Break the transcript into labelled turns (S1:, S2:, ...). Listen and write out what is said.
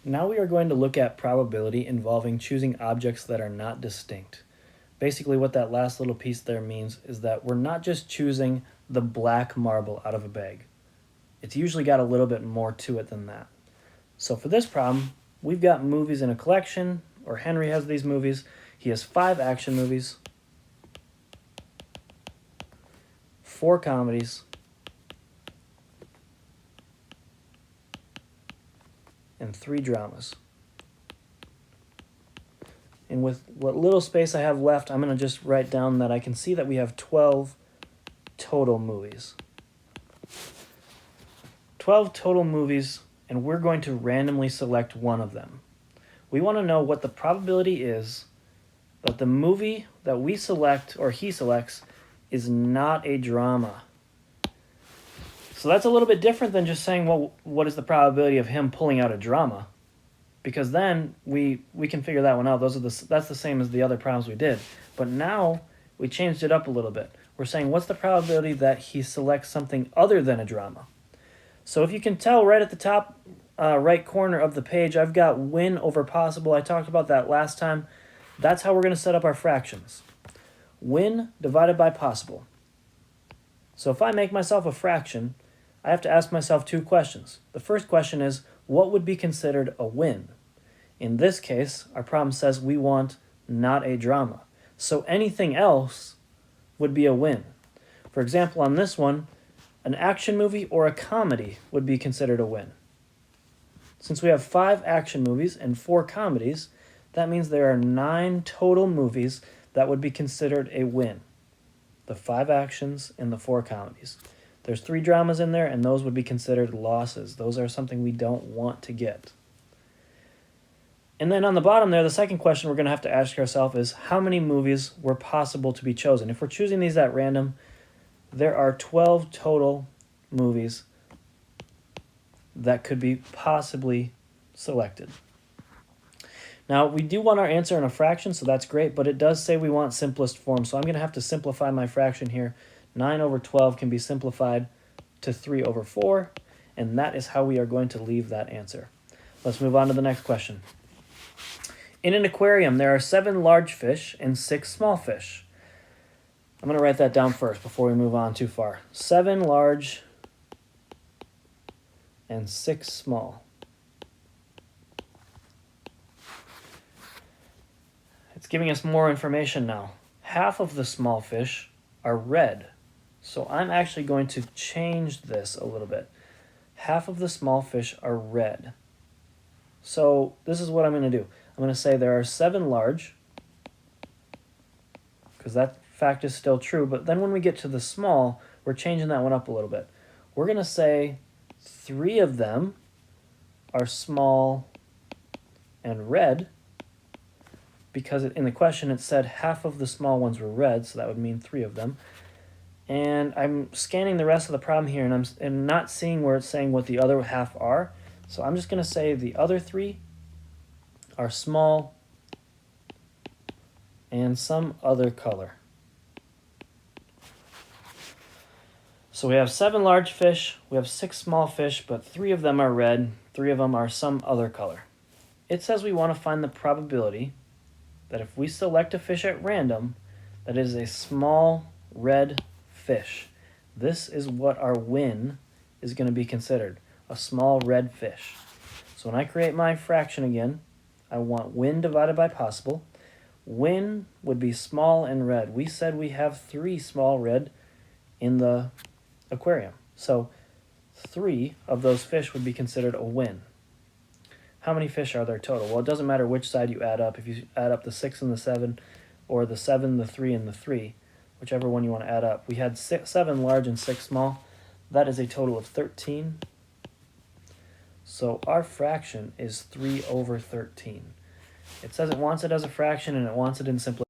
S1: Now we are going to look at probability involving choosing objects that are not distinct. Basically what that last little piece there means is that we're not just choosing the black marble out of a bag. It's usually got a little bit more to it than that. So for this problem, we've got movies in a collection, or Henry has these movies. He has 5 action movies, 4 comedies, and 3 dramas. And with what little space I have left, I'm going to just write down that I can see that we have 12 total movies. 12 total movies, and we're going to randomly select one of them. We want to know what the probability is that the movie that we select, or he selects, is not a drama. So that's a little bit different than just saying, well, what is the probability of him pulling out a drama? Because then we can figure that one out. That's the same as the other problems we did. But now we changed it up a little bit. We're saying, what's the probability that he selects something other than a drama? So if you can tell right at the top right corner of the page, I've got win over possible. I talked about that last time. That's how we're going to set up our fractions. Win divided by possible. So if I make myself a fraction, I have to ask myself 2 questions. The first question is, what would be considered a win? In this case, our problem says we want not a drama. So anything else would be a win. For example, on this one, an action movie or a comedy would be considered a win. Since we have 5 action movies and 4 comedies, that means there are 9 total movies that would be considered a win. The 5 actions and the 4 comedies. There's 3 dramas in there, and those would be considered losses. Those are something we don't want to get. And then on the bottom there, the second question we're going to have to ask ourselves is, how many movies were possible to be chosen? If we're choosing these at random, there are 12 total movies that could be possibly selected. Now, we do want our answer in a fraction, so that's great, but it does say we want simplest form, so I'm going to have to simplify my fraction here. 9 over 12 can be simplified to 3 over 4, and that is how we are going to leave that answer. Let's move on to the next question. In an aquarium, there are 7 large fish and 6 small fish. I'm going to write that down first before we move on too far. 7 large and 6 small. It's giving us more information now. Half of the small fish are red. So I'm actually going to change this a little bit. Half of the small fish are red. So this is what I'm going to do. I'm going to say there are 7 large, because that fact is still true, but then when we get to the small, we're changing that one up a little bit. We're going to say 3 of them are small and red, because in the question it said half of the small ones were red, so that would mean 3 of them. And I'm scanning the rest of the problem here, and I'm not seeing where it's saying what the other half are. So I'm just going to say the other 3 are small and some other color. So we have 7 large fish, we have 6 small fish, but 3 of them are red, 3 of them are some other color. It says we want to find the probability that if we select a fish at random, that is a small red fish. This is what our win is going to be considered, a small red fish. So when I create my fraction again, I want win divided by possible. Win would be small and red. We said we have 3 small red in the aquarium. So 3 of those fish would be considered a win. How many fish are there total? Well, it doesn't matter which side you add up. If you add up the 6 and the 7, or the 7, the 3, and the 3, whichever one you want to add up. We had 7 large and 6 small. That is a total of 13. So our fraction is 3 over 13. It says it wants it as a fraction, and it wants it in simplest.